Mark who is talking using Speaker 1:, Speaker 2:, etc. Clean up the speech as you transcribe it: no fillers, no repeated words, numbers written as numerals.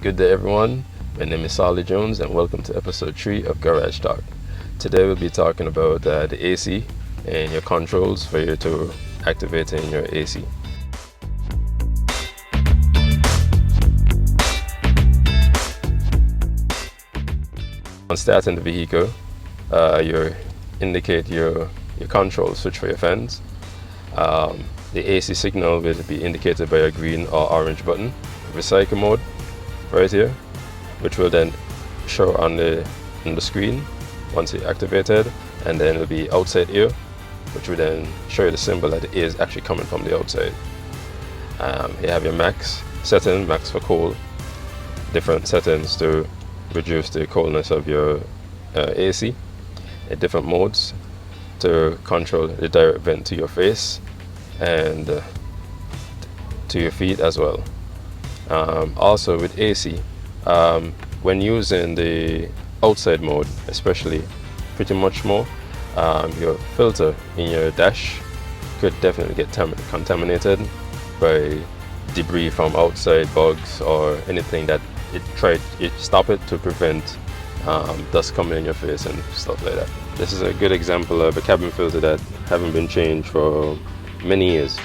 Speaker 1: Good day everyone, my name is Solly Jones and welcome to episode 3 of Garage Talk. Today we'll be talking about the AC and your controls for you to activate in your AC. On starting the vehicle, you indicate your control switch for your fans. The AC signal will be indicated by a green or orange button. Recycle mode right here, which will then show on the screen once it's activated, and then it'll be outside air, which will then show you the symbol that the air is actually coming from the outside. You have your max setting, max for cold, different settings to reduce the coldness of your AC, different modes to control the direct vent to your face and to your feet as well. Also with AC, when using the outside mode especially, pretty much more, your filter in your dash could definitely get contaminated by debris from outside, bugs or anything that it stop it to prevent dust coming in your face and stuff like that. This is a good example of a cabin filter that haven't been changed for many years.